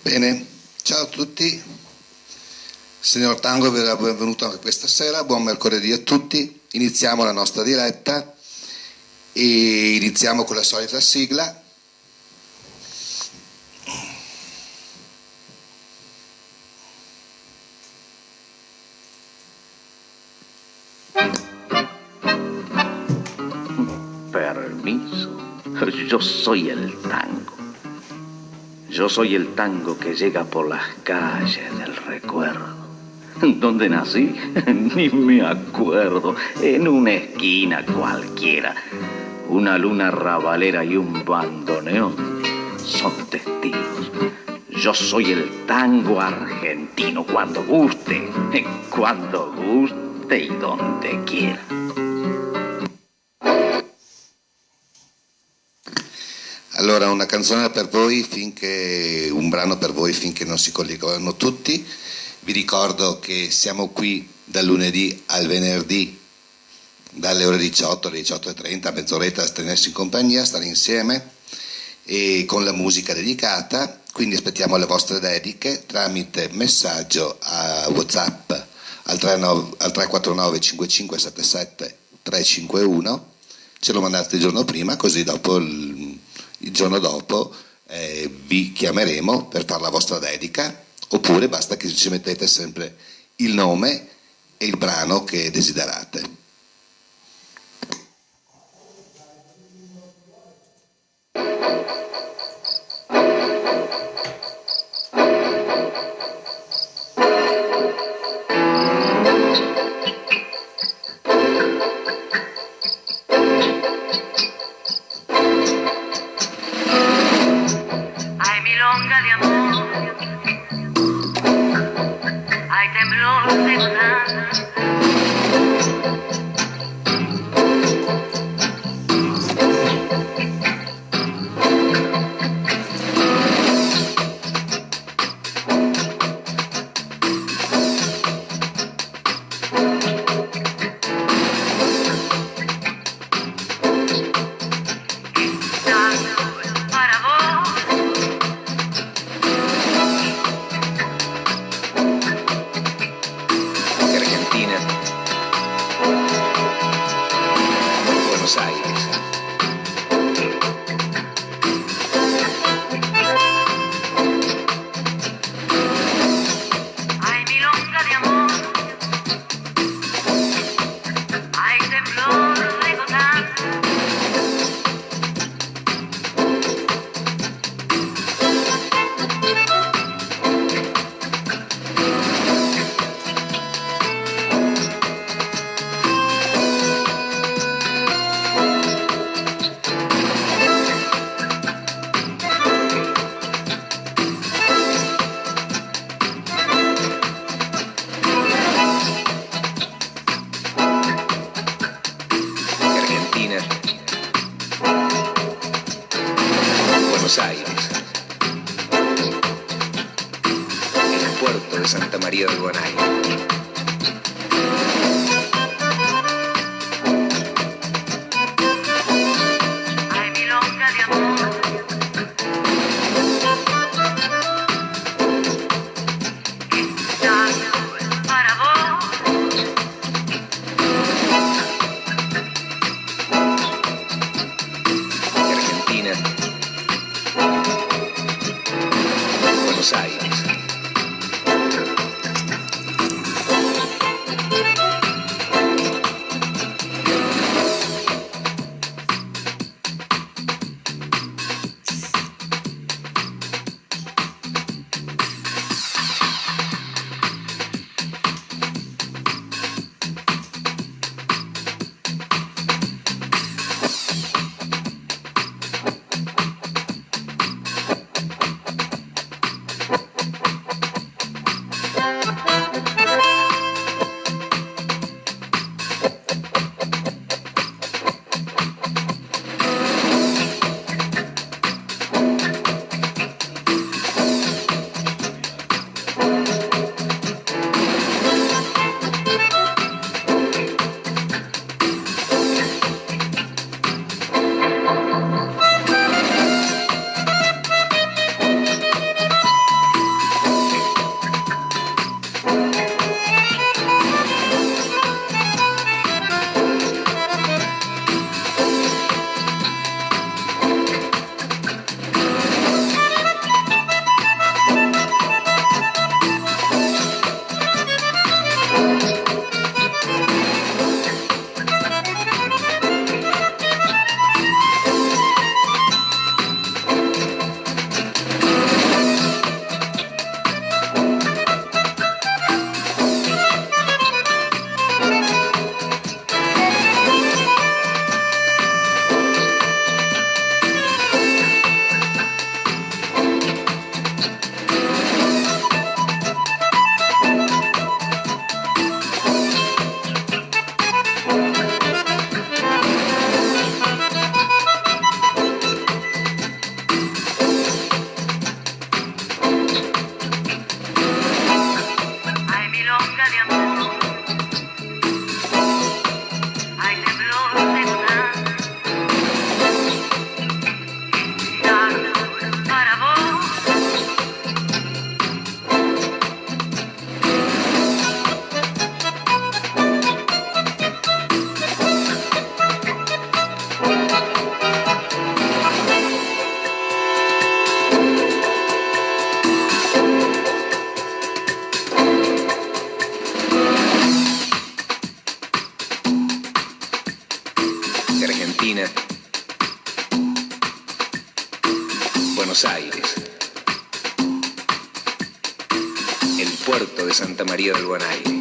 Bene, ciao a tutti. Signor Tango, vi do benvenuto anche questa sera, buon mercoledì a tutti. Iniziamo la nostra diretta e iniziamo con la solita sigla. Permiso, yo soy el tango. Yo soy el tango que llega por las calles del recuerdo. ¿Dónde nací? Ni me acuerdo. En una esquina cualquiera. Una luna rabalera y un bandoneón son testigos. Yo soy el tango argentino cuando guste y donde quiera. Allora, una canzone per voi un brano per voi finché non si collegano tutti. Vi ricordo che siamo qui dal lunedì al venerdì, dalle ore 18 alle 18:30, mezz'oretta a tenersi in compagnia, a stare insieme e con la musica dedicata. Quindi aspettiamo le vostre dediche tramite messaggio a WhatsApp al 349 5577 351. Ce lo mandate il giorno prima, così dopo il giorno dopo vi chiameremo per fare la vostra dedica, oppure basta che ci mettete sempre il nome e il brano che desiderate. Buenos Aires, el puerto de Santa María del Guanay. de amor. Hay temblor de una guitarra para vos. De Argentina, Buenos Aires, el puerto de Santa María del Guanaire.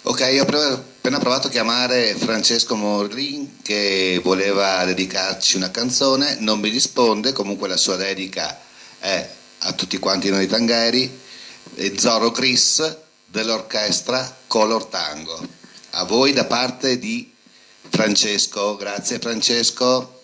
Ok, ho appena provato a chiamare Francesco Morlin che voleva dedicarci una canzone, non mi risponde, comunque la sua dedica è a tutti quanti noi tangheri, e Zorro Chris dell'orchestra Color Tango. A voi da parte di Francesco, grazie Francesco.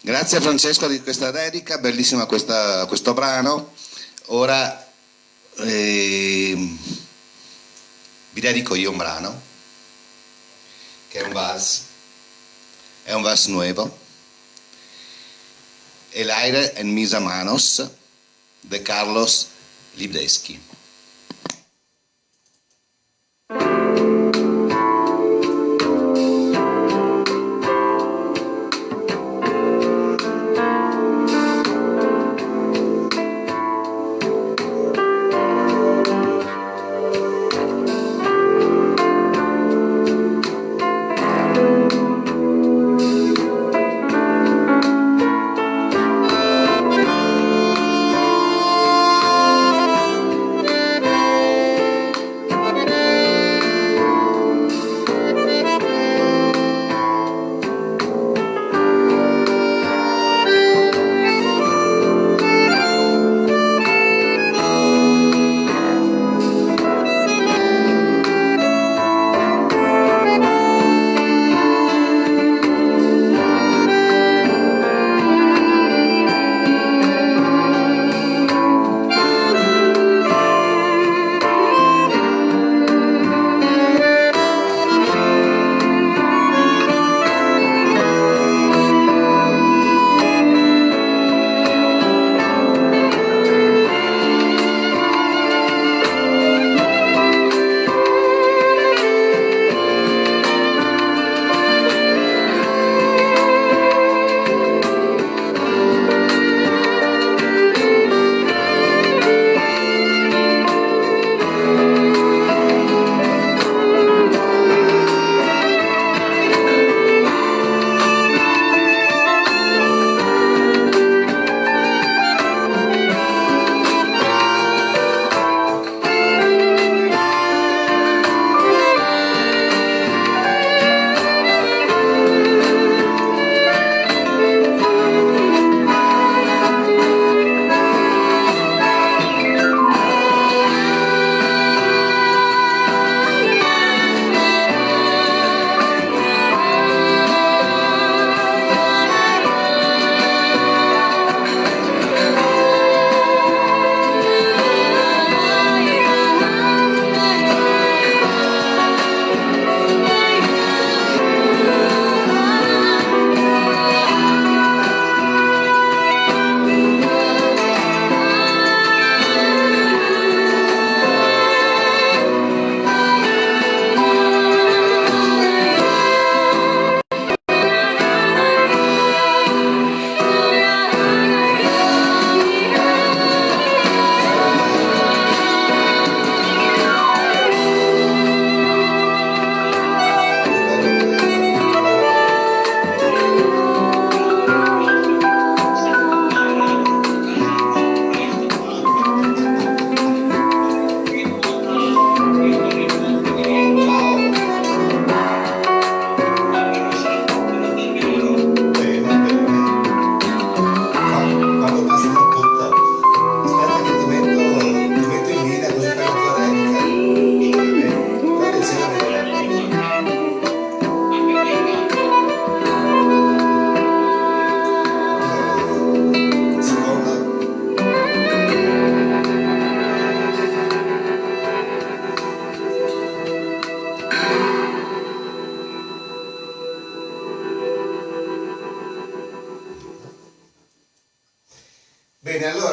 Grazie Francesco di questa dedica, bellissima questo brano. Ora vi dedico io un brano che è un vals nuovo, El aire en mis manos de Carlos Libreschi.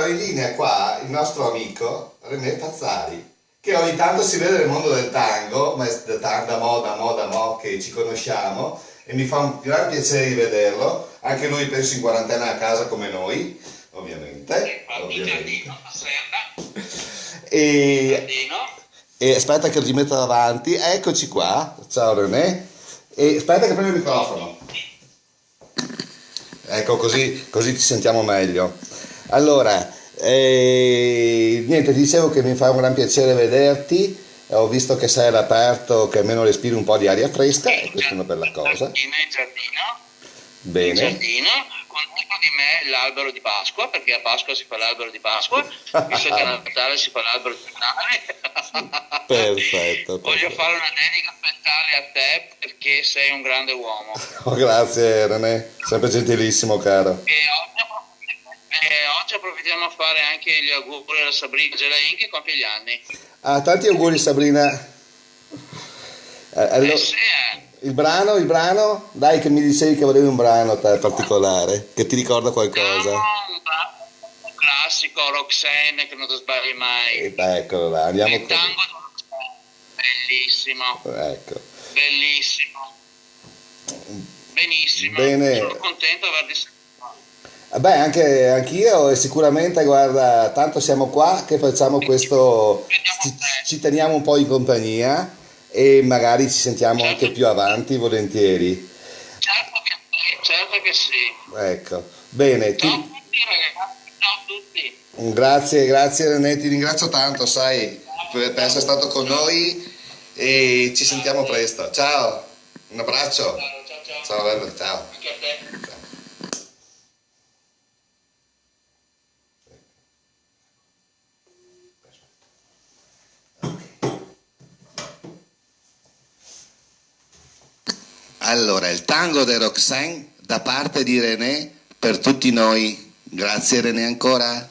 ho in linea qua il nostro amico René Pazzari, che ogni tanto si vede nel mondo del tango, ma è da mo' che ci conosciamo, e mi fa un gran piacere di vederlo, anche lui penso in quarantena a casa come noi, ovviamente. E aspetta che lo rimetto davanti, eccoci qua, ciao René, e aspetta che prendo il microfono, ecco così ti sentiamo meglio. Allora, niente, ti dicevo che mi fa un gran piacere vederti, ho visto che sei all'aperto, che almeno respiri un po' di aria fresca, e questa è una bella cosa. In giardino, Bene. in giardino, con dietro di me l'albero di Pasqua, perché a Pasqua si fa l'albero di Pasqua, visto che a Natale si fa l'albero di Natale. Perfetto. Voglio fare una dedica speciale a te perché sei un grande uomo. Oh, grazie René, sempre gentilissimo caro. E oggi approfittiamo a fare anche gli auguri alla Sabrina Gelain che compie gli anni. Ah, tanti auguri Sabrina. Allora, Sì, il brano, dai che mi dicevi che volevi un brano te particolare, che ti ricorda qualcosa. Un classico, Roxanne, che non ti sbagli mai. Eccolo là, andiamo Il con... tango di Roxanne, bellissimo, Ecco. bellissimo, benissimo. Bene. Sono contento di averti sentito. Beh, anch'io, e sicuramente, guarda, tanto siamo qua che facciamo questo, ci teniamo un po' in compagnia e magari ci sentiamo anche più avanti, volentieri. Certo che sì. Ecco, bene, Ciao a tutti ragazzi, ciao a tutti. grazie René, ti ringrazio tanto, sai, per essere stato con noi e ci sentiamo presto. Ciao, un abbraccio. Ciao, bello, ciao. Anche a te. Allora, il tango di Roxanne da parte di René per tutti noi. Grazie René ancora.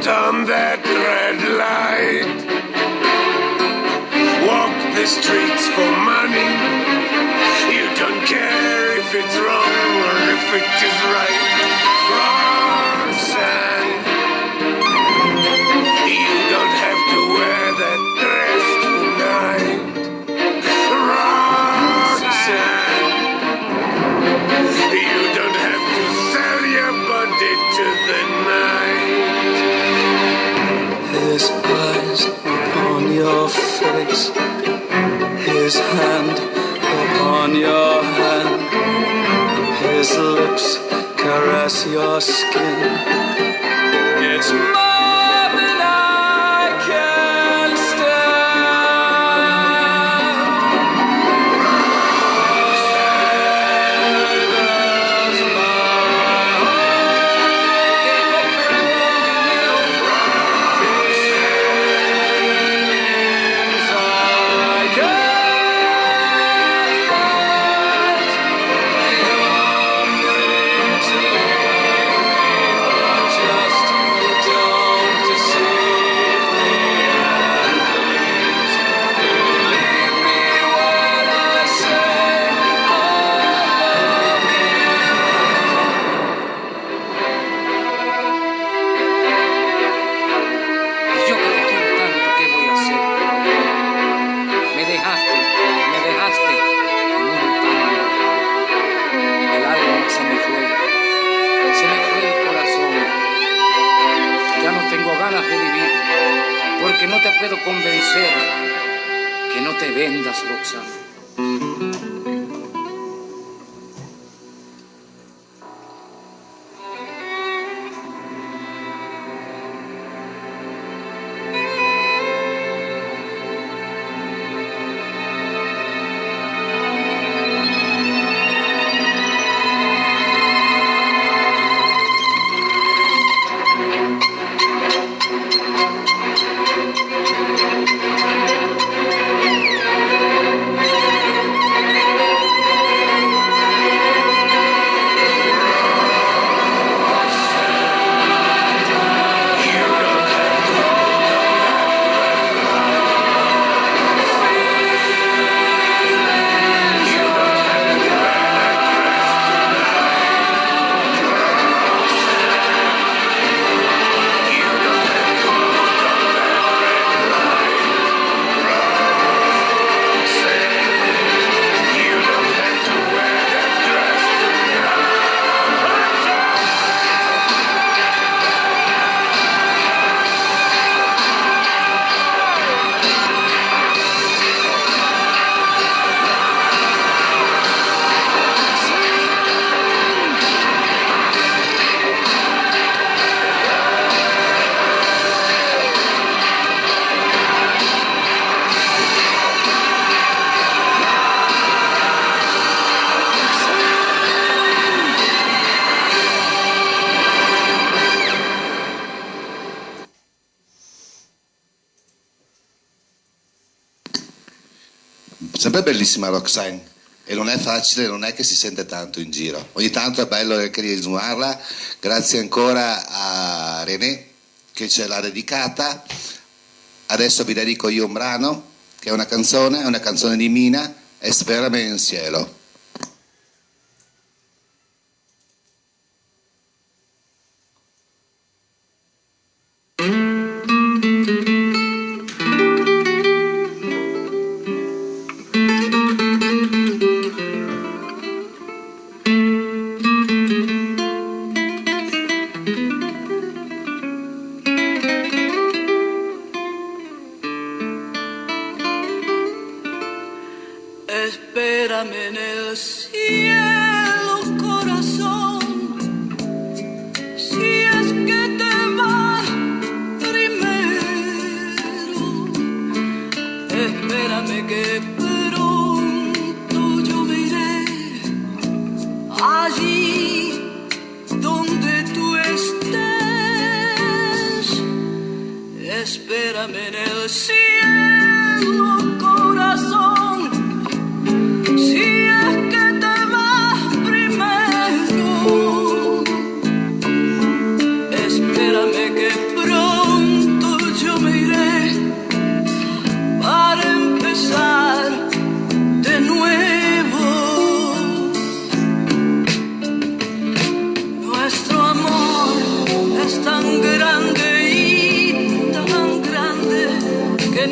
On that red light, walk the streets for money. You don't care if it's wrong or if it is right. Roxanne, you don't have to wear that dress tonight. Roxanne, you don't have to sell your body to the night. His eyes upon your face, his hand upon your hand, his lips caress your skin. It's more than I can just puedo convencer que no te vendas, Roxana. Sempre bellissima Roxanne, e non è facile, non è che si sente tanto in giro. Ogni tanto è bello anche risuonarla. Grazie ancora a René che ce l'ha dedicata. Adesso vi dedico io un brano che è una canzone di Mina, Espérame en cielo. Espérame en el cielo, corazón, si es que te vas primero. Espérame que pronto yo me iré allí donde tú estés. Espérame en el cielo, corazón. Si es que te vas primero, espérame que pronto yo me iré para empezar de nuevo. Nuestro amor es tan grande y tan grande que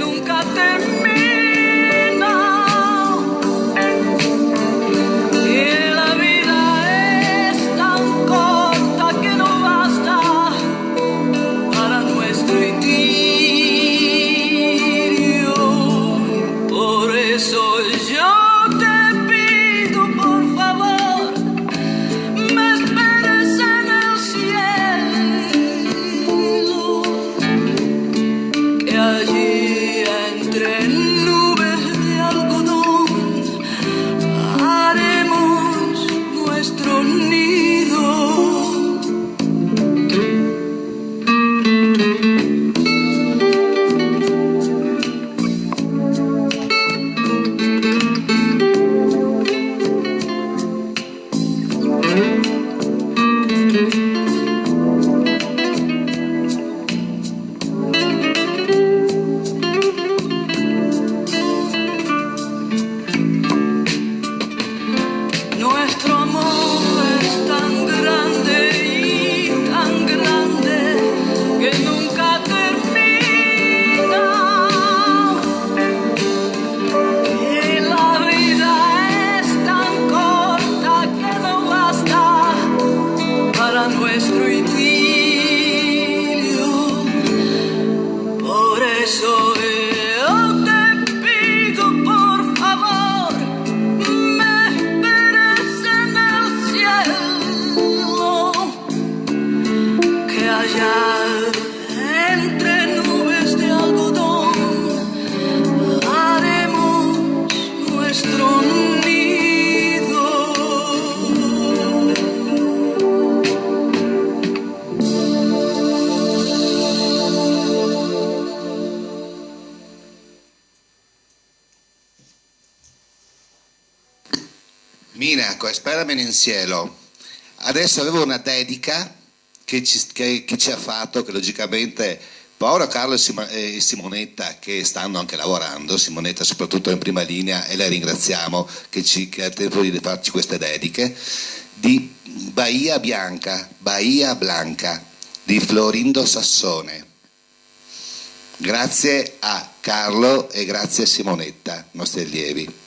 Minaco, espérame in cielo. Adesso avevo una dedica che ci ha fatto, che logicamente povero Carlo e Simonetta, che stanno anche lavorando, Simonetta soprattutto in prima linea, e la ringraziamo che ha tempo di farci queste dediche, di Bahia Blanca di Florindo Sassone. Grazie a Carlo e grazie a Simonetta, nostri allievi.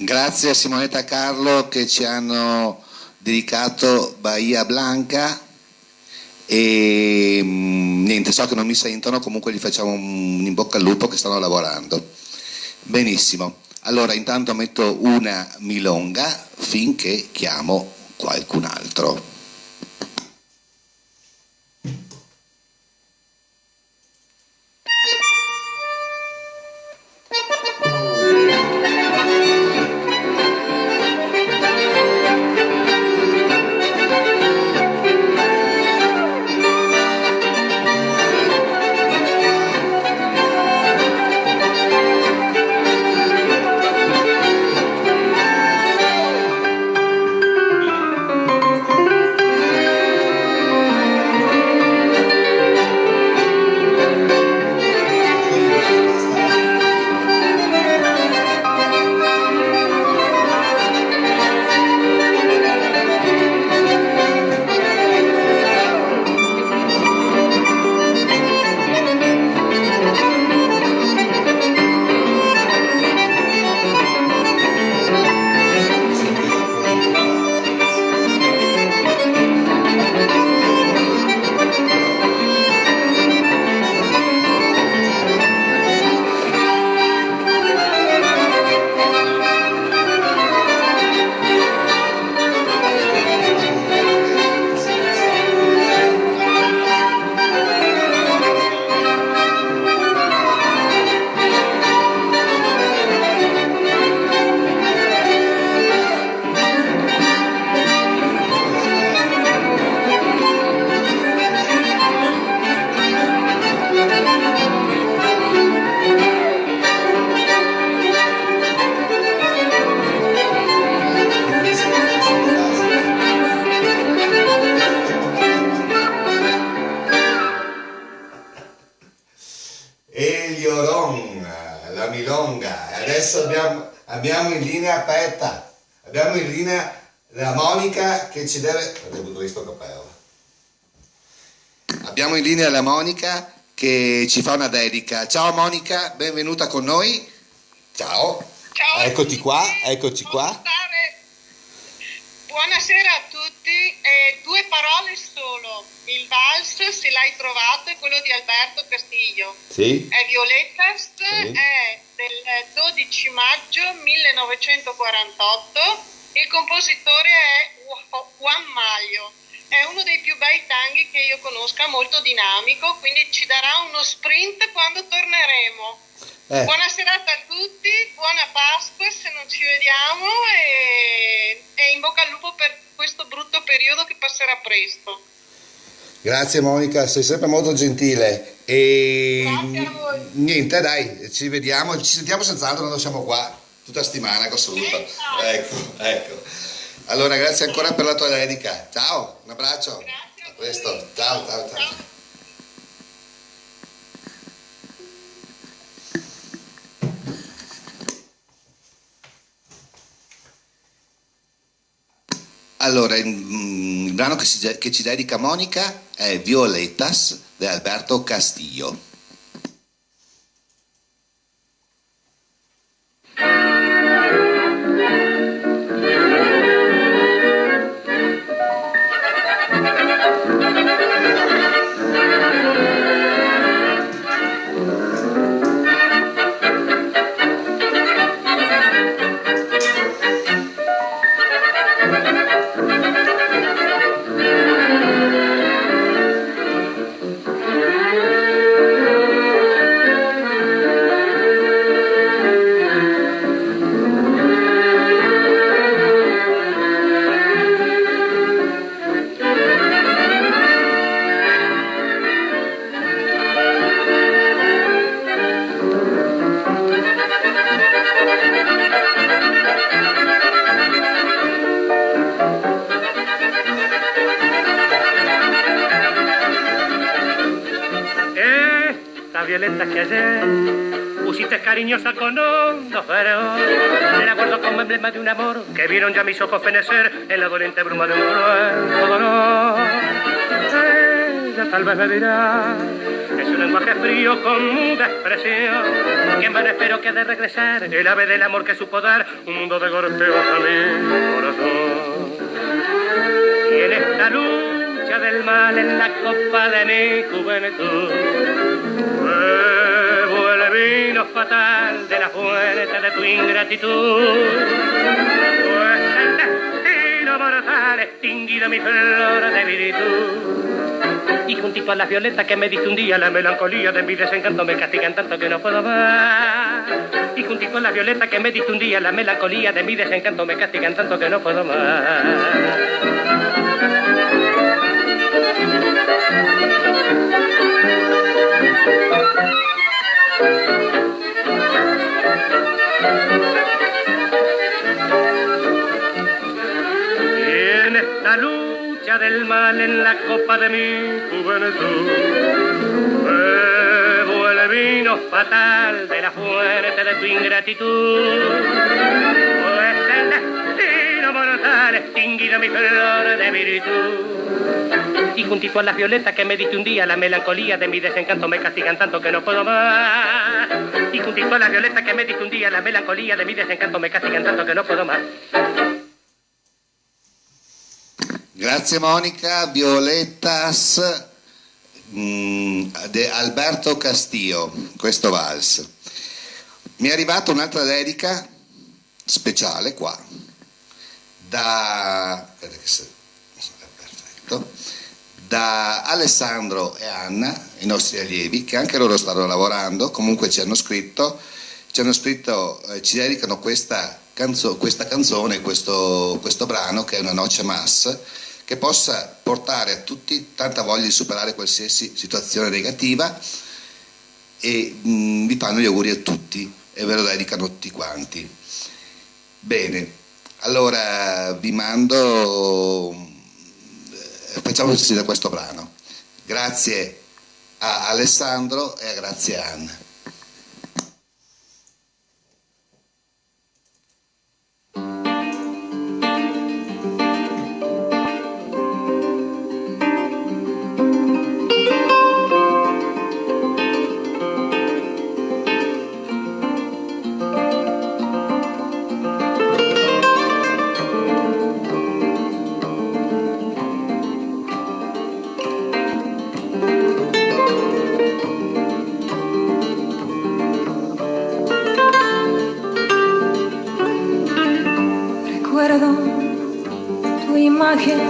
Grazie a Simonetta e Carlo che ci hanno dedicato Bahia Blanca e niente, so che non mi sentono, comunque gli facciamo un in bocca al lupo che stanno lavorando. Benissimo, allora intanto metto una milonga finché chiamo qualcun altro. la milonga. Adesso abbiamo in linea aperta, abbiamo in linea la Monica che ci deve... Abbiamo in linea la Monica che ci fa una dedica. Ciao Monica, benvenuta con noi. Ciao. Ciao. Eccoci qua. Buonasera a tutti. Due parole solo. Il vals, se l'hai trovato, è quello di Alberto Castillo. Sì. È Violettas, Sì. è del 12 maggio 1948. Il compositore è Juan Maglio. È uno dei più bei tanghi che io conosca, molto dinamico, quindi ci darà uno sprint quando torneremo. Buona serata a tutti, buona Pasqua se non ci vediamo e in bocca al lupo per questo brutto periodo che passerà presto. Grazie Monica, sei sempre molto gentile. E Grazie a voi. niente, dai, ci vediamo, ci sentiamo senz'altro quando siamo qua, tutta settimana, assoluto. Ecco. Allora, grazie ancora per la tua dedica. Ciao, un abbraccio. Grazie a A presto. voi. Ciao. Allora, il brano che ci dedica Monica è Violettas di Alberto Castillo. Violeta que ayer pusiste cariñosa con hondo fervor. Me acuerdo como emblema de un amor que vieron ya mis ojos fenecer en la doliente bruma de un cruel dolor. Ella tal vez me dirá, es un lenguaje frío con muda expresión, que en vano espero que ha de regresar el ave del amor que supo dar un mundo de golpeos a mi corazón. Y en esta lucha del mal en la copa de mi juventud bebo el vino fatal de la fuente de tu ingratitud. Pues el destino mortal extinguido mi flor de virtud. Y juntito a las violetas que me diste un día, la melancolía de mi desencanto me castigan tanto que no puedo más. Y juntito a las violetas que me diste un día, la melancolía de mi desencanto me castigan tanto que no puedo más. Y en esta lucha del mal en la copa de mi juventud bebo el vino fatal de la fuente de tu ingratitud. Pues el destino mortal extinguido mi flor de virtud. Y juntito a las violetas que me diste un día, la melancolía de mi desencanto me castigan tanto que no puedo más. Y juntito a las violetas que me diste un día, la melancolía de mi desencanto me castigan tanto que no puedo más. Grazie Monica, Violettas di Alberto Castillo, questo vals. Mi è arrivata un'altra dedica speciale qua, da Alessandro e Anna, i nostri allievi, che anche loro stanno lavorando, comunque ci dedicano questa canzone, questo brano che è una Noche Más, che possa portare a tutti tanta voglia di superare qualsiasi situazione negativa, e vi fanno gli auguri a tutti e ve lo dedicano tutti quanti. Bene, allora vi mando, facciamo sentire questo brano. Grazie a Alessandro e grazie a Anna. imagen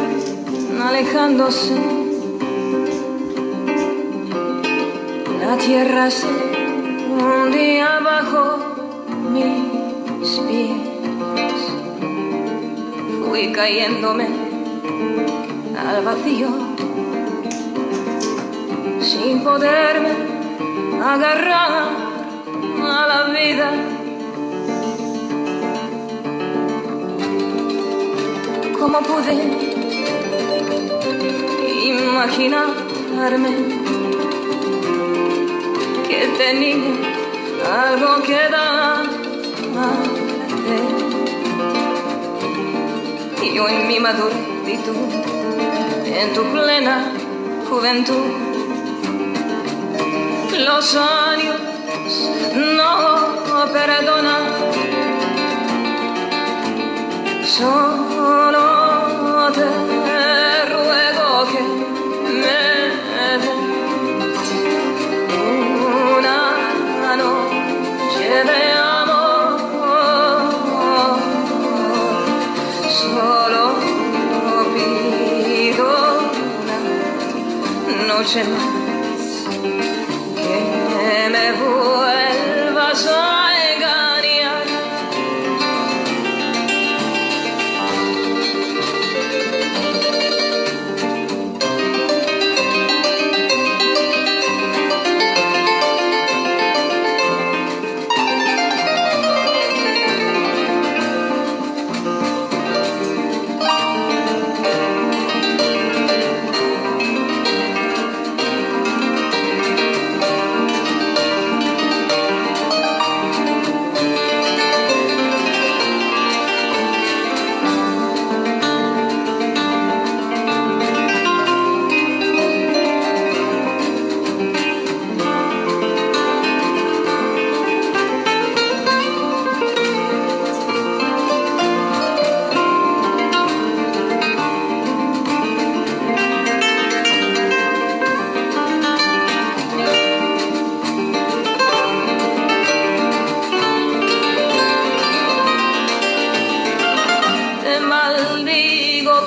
alejándose, la tierra se hundía bajo mis pies, fui cayéndome al vacío sin poderme agarrar a la vida. ¿Cómo pude imaginarme que tenía algo que darte? Y yo en mi madurez y tú en tu plena juventud. Los años no perdonan, solo te ruego que me des una noche de amor. Solo pido una noche más, que me vuelvas a engañar.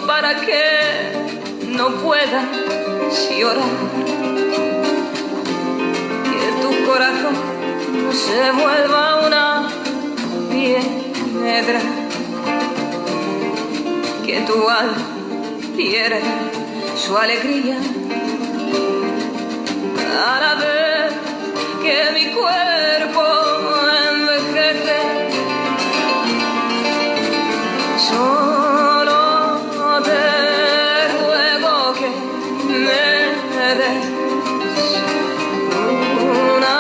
Para que no puedas llorar, que tu corazón se vuelva una piedra, que tu alma pierda su alegría a la vez que mi cuerpo envejece. Te ruego que me des una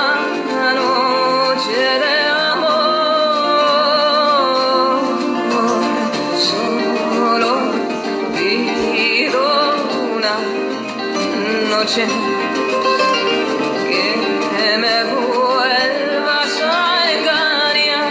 noche de amor. Solo pido una noche que me vuelvas a engañar.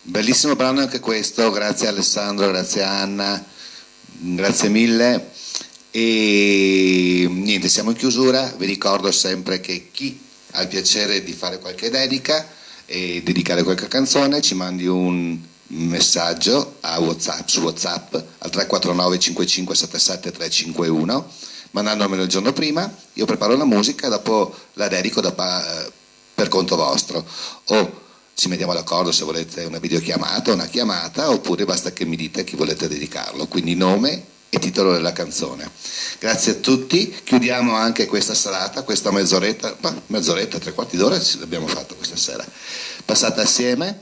Bellissimo brano anche questo, grazie Alessandro, grazie Anna, grazie mille. E niente, siamo in chiusura. Vi ricordo sempre che chi ha il piacere di fare qualche dedica e dedicare qualche canzone ci mandi un messaggio a WhatsApp, su WhatsApp al 349 5577 351, mandandomelo il giorno prima. Io preparo la musica e dopo la dedico per conto vostro, o ci mettiamo d'accordo se volete una videochiamata o una chiamata, oppure basta che mi dite a chi volete dedicarlo, quindi nome, e titolo della canzone. Grazie a tutti, chiudiamo anche questa serata, questa mezz'oretta, tre quarti d'ora l'abbiamo fatto questa sera, passata assieme.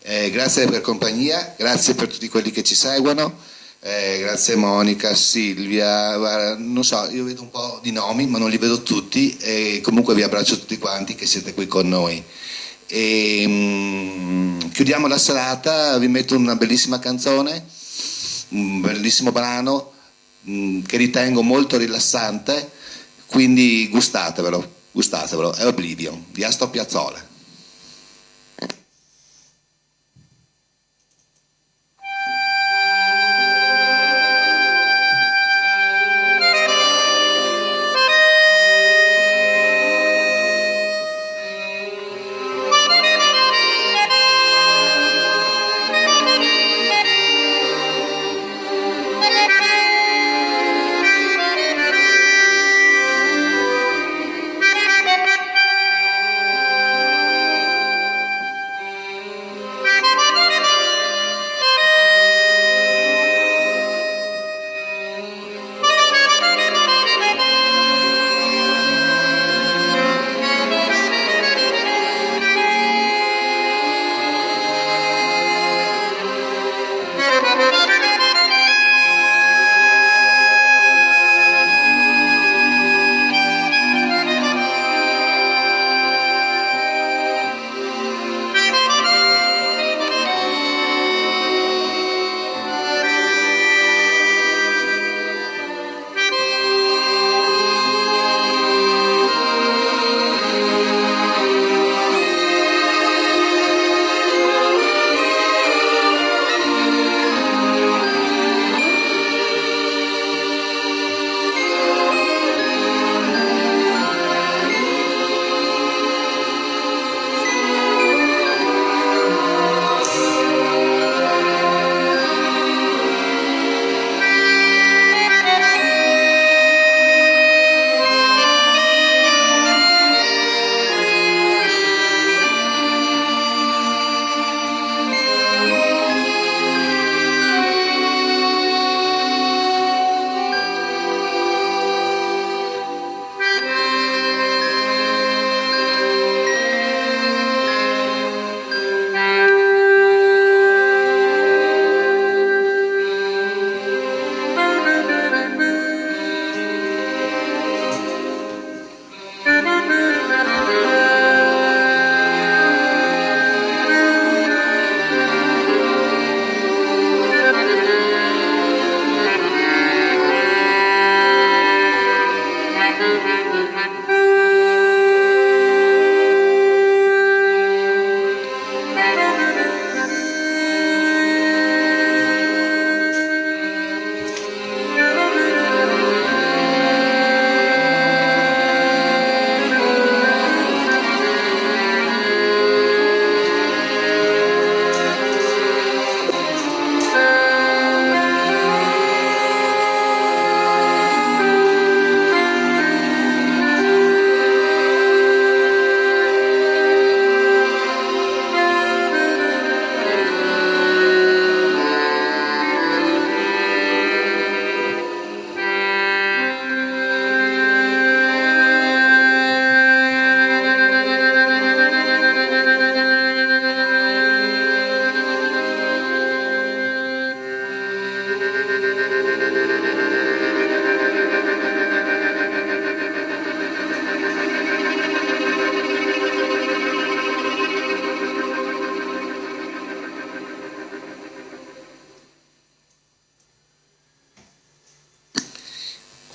Grazie per compagnia, grazie per tutti quelli che ci seguono, grazie Monica, Silvia, non so, io vedo un po' di nomi ma non li vedo tutti, e comunque vi abbraccio tutti quanti che siete qui con noi. E chiudiamo la serata, vi metto una bellissima canzone, un bellissimo brano che ritengo molto rilassante, quindi gustatevelo, è Oblivion di Astor Piazzolla.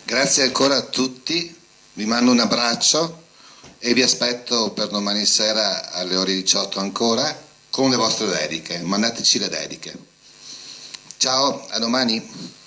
Grazie ancora a tutti, vi mando un abbraccio e vi aspetto per domani sera alle ore 18 ancora con le vostre dediche, mandateci le dediche. Ciao, a domani.